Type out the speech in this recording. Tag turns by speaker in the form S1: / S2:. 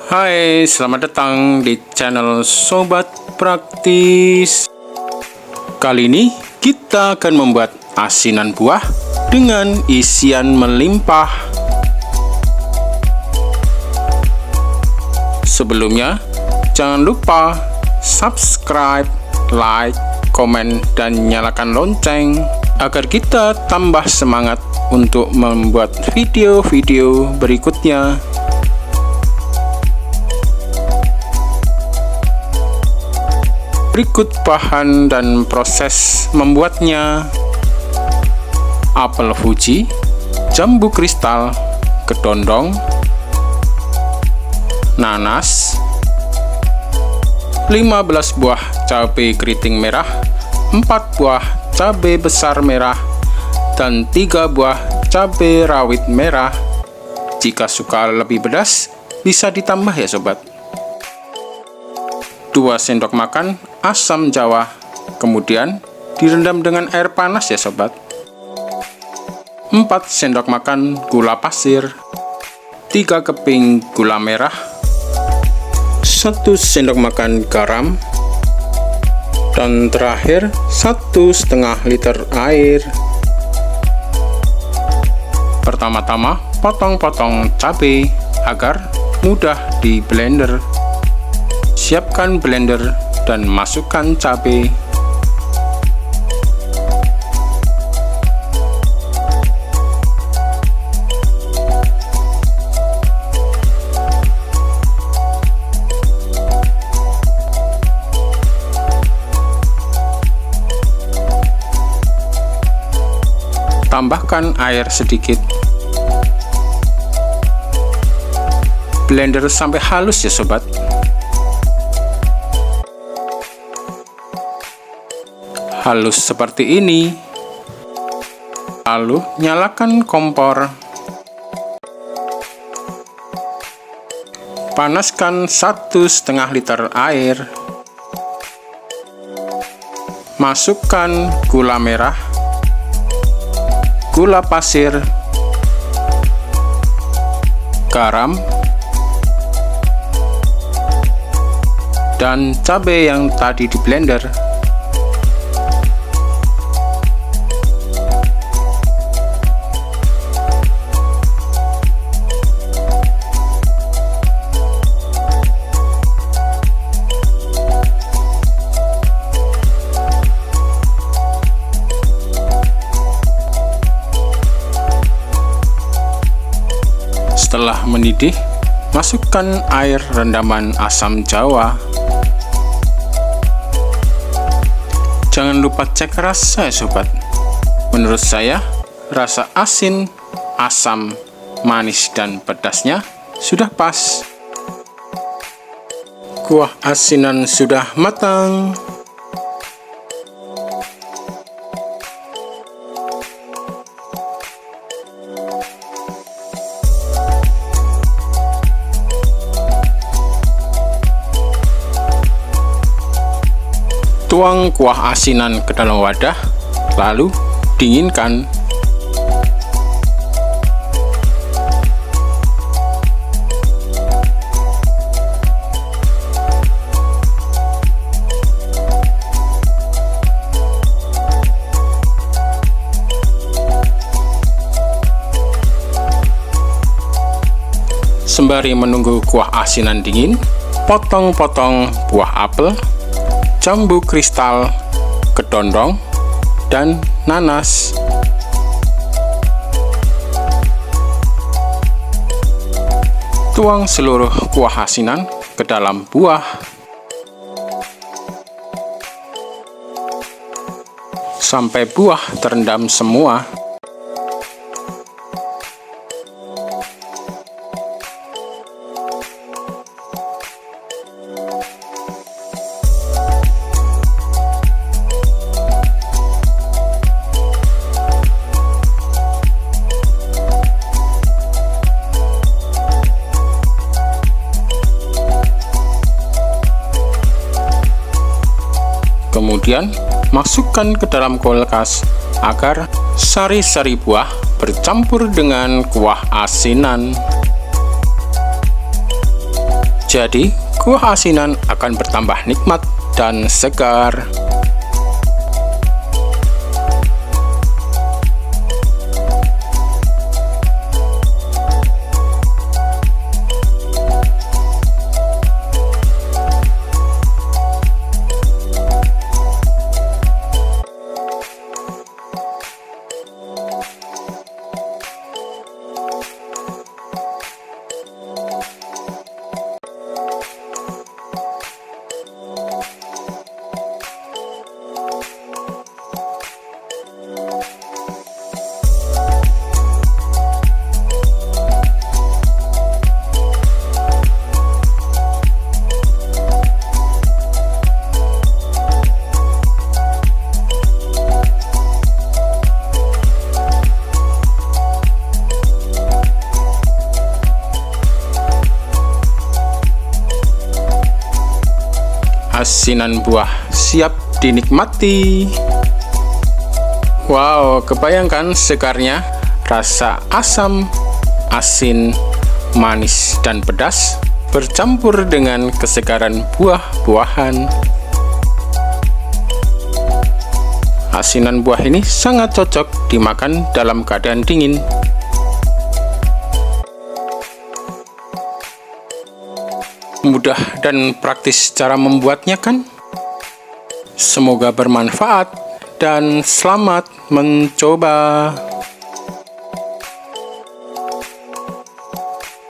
S1: Hai, selamat datang di channel Sobat Praktis. Kali ini kita akan membuat asinan buah dengan isian melimpah. Sebelumnya, jangan lupa subscribe, like, komen, dan nyalakan lonceng agar kita tambah semangat untuk membuat video-video berikutnya. Berikut bahan dan proses membuatnya: apel Fuji, jambu kristal, kedondong, nanas, 15 buah cabai keriting merah, 4 buah cabai besar merah, dan 3 buah cabai rawit merah. Jika suka lebih pedas, bisa ditambah ya sobat. 2 sendok makan asam jawa, kemudian direndam dengan air panas ya sobat. 4 sendok makan gula pasir, 3 keping gula merah, 1 sendok makan garam, dan terakhir 1,5 liter air. Pertama-tama potong-potong cabai agar mudah di blender. Siapkan blender dan masukkan cabai. Tambahkan air sedikit. Blender sampai halus ya sobat. Halus seperti ini. Lalu nyalakan kompor. Panaskan 1,5 liter air. Masukkan gula merah, gula pasir, garam, dan cabai yang tadi di blender. Setelah mendidih, masukkan air rendaman asam jawa. Jangan lupa cek rasa ya sobat. Menurut saya, rasa asin, asam, manis, dan pedasnya sudah pas. Kuah asinan sudah matang. Tuang kuah asinan ke dalam wadah, lalu dinginkan. Sembari menunggu kuah asinan dingin, potong-potong buah apel, jambu kristal, kedondong, dan nanas. Tuang seluruh kuah asinan ke dalam buah. Sampai buah terendam semua. Kemudian masukkan ke dalam kulkas agar sari-sari buah bercampur dengan kuah asinan. Jadi, kuah asinan akan bertambah nikmat dan segar. Asinan buah siap dinikmati. Wow, kebayangkan segarnya, rasa asam, asin, manis, dan pedas bercampur dengan kesegaran buah-buahan. Asinan buah ini sangat cocok dimakan dalam keadaan dingin. Mudah dan praktis cara membuatnya kan? Semoga bermanfaat dan selamat mencoba.